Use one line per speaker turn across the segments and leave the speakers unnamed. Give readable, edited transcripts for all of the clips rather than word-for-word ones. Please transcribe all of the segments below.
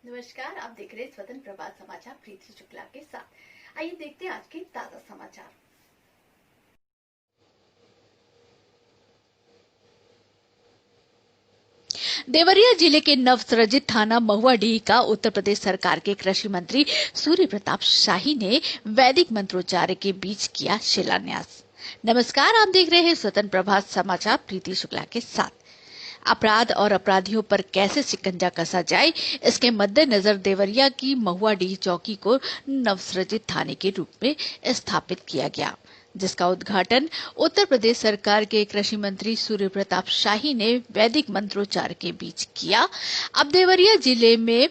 नमस्कार, आप देख रहे हैं स्वतंत्र प्रभात समाचार प्रीति शुक्ला के साथ। आइए देखते हैं आज के ताजा समाचार।
देवरिया जिले के नवसृजित थाना महुआडीह का उत्तर प्रदेश सरकार के कृषि मंत्री सूर्य प्रताप शाही ने वैदिक मंत्रोच्चार के बीच किया शिलान्यास। नमस्कार, आप देख रहे हैं स्वतंत्र प्रभात समाचार प्रीति शुक्ला के साथ। अपराध और अपराधियों पर कैसे शिकंजा कसा जाए, इसके मद्देनजर देवरिया की महुआडीह चौकी को नवसृजित थाने के रूप में स्थापित किया गया, जिसका उद्घाटन उत्तर प्रदेश सरकार के कृषि मंत्री सूर्य प्रताप शाही ने वैदिक मंत्रोच्चार के बीच किया। अब देवरिया जिले में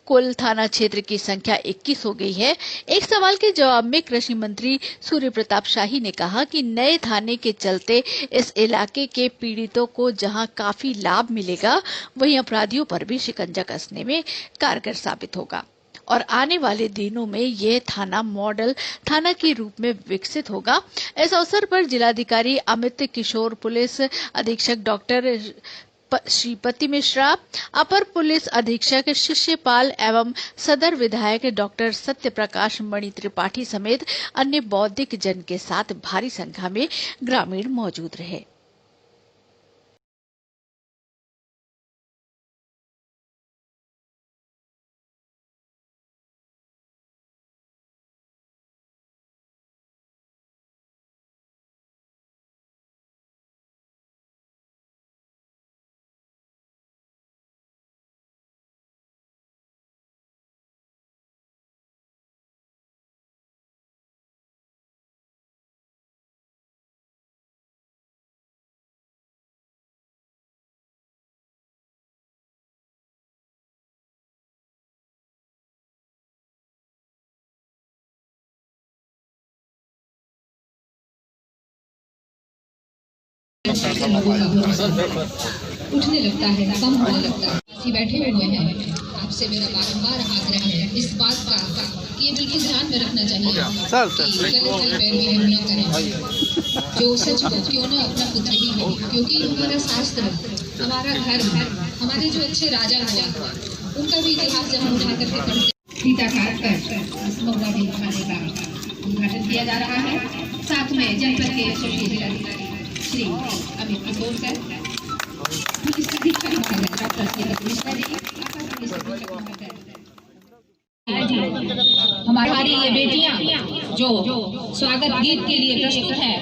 कुल थाना क्षेत्र की संख्या 21 हो गई है। एक सवाल के जवाब में कृषि मंत्री सूर्य प्रताप शाही ने कहा कि नए थाने के चलते इस इलाके के पीड़ितों को जहां काफी लाभ मिलेगा, वहीं अपराधियों पर भी शिकंजा कसने में कारगर साबित होगा और आने वाले दिनों में यह थाना मॉडल थाना के रूप में विकसित होगा। इस अवसर पर जिलाधिकारी अमित किशोर, पुलिस अधीक्षक डॉक्टर श्रीपति मिश्रा, अपर पुलिस अधीक्षक शिष्यपाल एवं सदर विधायक डॉक्टर सत्य प्रकाश मणि त्रिपाठी समेत अन्य बौद्धिक जन के साथ भारी संख्या में ग्रामीण मौजूद रहे।
उठने लगता है, कम होने लगता है। बैठे हुए हैं, आपसे मेरा बारंबार आग्रह है इस बात का कि ये बिल्कुल ध्यान में रखना चाहिए कि गलत पैर में हम न करें। जो सच को क्यों न अपना पुत्र ही हो, क्योंकि हमारा शास्त्र, हमारा धर्म, हमारे जो अच्छे राजा हुआ उनका भी इतिहास जब हम उठा करके पढ़ते फीता काट कर इस महुआडीह थाने का उद्घाटन किया जा रहा है। साथ में जनपद के यशस्वी जिलाधिकारी श्री अमित किशोर सर, पुलिस अधीक्षक महोदय डॉक्टर श्रीपति मिश्रा जी, हमारी ये बेटियां जो स्वागत गीत के लिए प्रस्तुत हैं।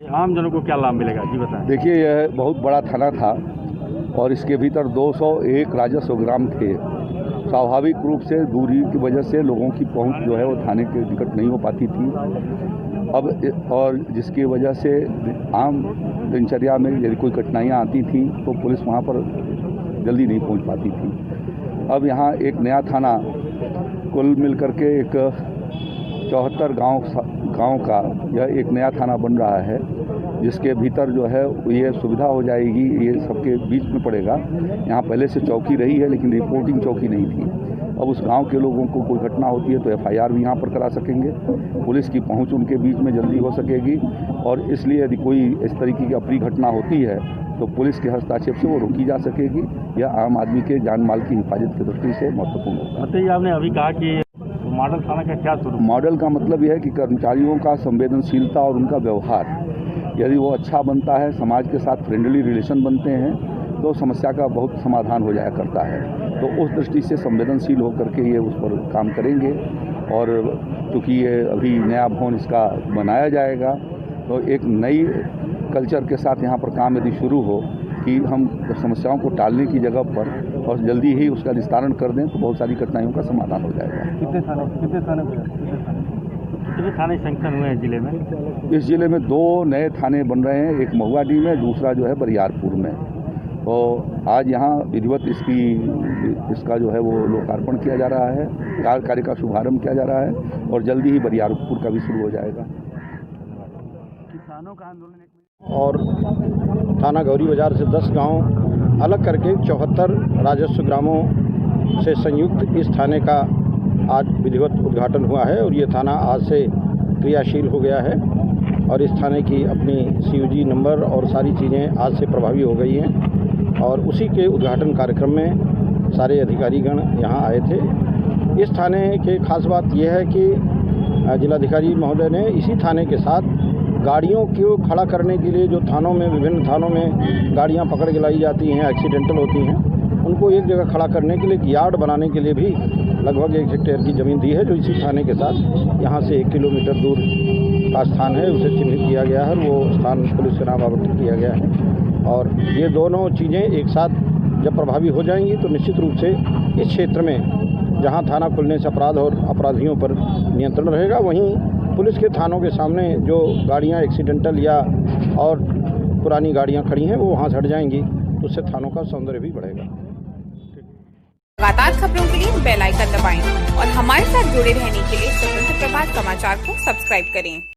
आम जनों को क्या लाभ मिलेगा जी बताएं।
देखिए, यह बहुत बड़ा थाना था और इसके भीतर 201 राजस्व ग्राम थे। स्वाभाविक रूप से दूरी की वजह से लोगों की पहुंच जो है वो थाने के निकट नहीं हो पाती थी। अब और जिसकी वजह से आम दिनचर्या में यदि कोई कठिनाइयाँ आती थीं तो पुलिस वहाँ पर जल्दी नहीं पहुँच पाती थी। अब यहाँ एक नया थाना कुल मिलकर के एक 74 गांव का यह एक नया थाना बन रहा है, जिसके भीतर जो है ये सुविधा हो जाएगी। ये सबके बीच में पड़ेगा। यहाँ पहले से चौकी रही है लेकिन रिपोर्टिंग चौकी नहीं थी। अब उस गांव के लोगों को कोई घटना होती है तो FIR भी यहाँ पर करा सकेंगे। पुलिस की पहुँच उनके बीच में जल्दी हो सकेगी और इसलिए यदि कोई इस तरीके की अप्रिय घटना होती है तो पुलिस के हस्तक्षेप से वो रोकी जा सकेगी। यह आम आदमी के जान माल की हिफाजत की दृष्टि से महत्वपूर्ण होगा।
बताइए, आपने अभी कहा कि मॉडल थाना का क्या स्वरूप?
मॉडल का मतलब यह है कि कर्मचारियों का संवेदनशीलता और उनका व्यवहार यदि वो अच्छा बनता है, समाज के साथ फ्रेंडली रिलेशन बनते हैं, तो समस्या का बहुत समाधान हो जाया करता है। तो उस दृष्टि से संवेदनशील होकर के ये उस पर काम करेंगे। और चूँकि ये अभी नया भवन इसका बनाया जाएगा, तो एक नई कल्चर के साथ यहाँ पर काम यदि शुरू हो कि हम समस्याओं को टालने की जगह पर और जल्दी ही उसका निस्तारण कर दें, तो बहुत सारी कठिनाइयों का समाधान हो जाएगा।
कितने थाने सैंक्शन हुए हैं जिले में?
इस जिले में 2 नए थाने बन रहे हैं, एक महुआडीह में, दूसरा जो है बरियारपुर में। तो आज यहाँ विधिवत इसका जो है वो लोकार्पण किया जा रहा है, कार्य का शुभारंभ किया जा रहा है और जल्दी ही बरियारपुर का भी शुरू हो जाएगा।
किसानों का आंदोलन
और थाना गौरी बाजार से 10 गांव अलग करके 74 राजस्व ग्रामों से संयुक्त इस थाने का आज विधिवत उद्घाटन हुआ है और ये थाना आज से क्रियाशील हो गया है और इस थाने की अपनी CUG नंबर और सारी चीज़ें आज से प्रभावी हो गई हैं। और उसी के उद्घाटन कार्यक्रम में सारे अधिकारीगण यहाँ आए थे। इस थाने की खास बात यह है कि जिलाधिकारी महोदय ने इसी थाने के साथ गाड़ियों को खड़ा करने के लिए जो थानों में, विभिन्न थानों में गाड़ियाँ पकड़ के लाई जाती हैं, एक्सीडेंटल होती हैं, उनको एक जगह खड़ा करने के लिए एक यार्ड बनाने के लिए भी लगभग 1 हेक्टेयर की ज़मीन दी है, जो इसी थाने के साथ यहाँ से 1 किलोमीटर दूर का स्थान है, उसे चिन्हित किया गया है। वो स्थान पुलिस के नाम आवंटित किया गया है और ये दोनों चीज़ें एक साथ जब प्रभावी हो जाएंगी तो निश्चित रूप से इस क्षेत्र में जहाँ थाना खुलने से अपराध और अपराधियों पर नियंत्रण रहेगा, वहीं पुलिस के थानों के सामने जो गाड़ियाँ एक्सीडेंटल या और पुरानी गाड़ियाँ खड़ी हैं वो वहाँ से हट जाएंगी, तो उससे थानों का सौंदर्य भी बढ़ेगा।
लगातार खबरों के लिए बेल आइकन दबाएं और हमारे साथ जुड़े रहने के लिए स्वतंत्र प्रभात समाचार को सब्सक्राइब करें।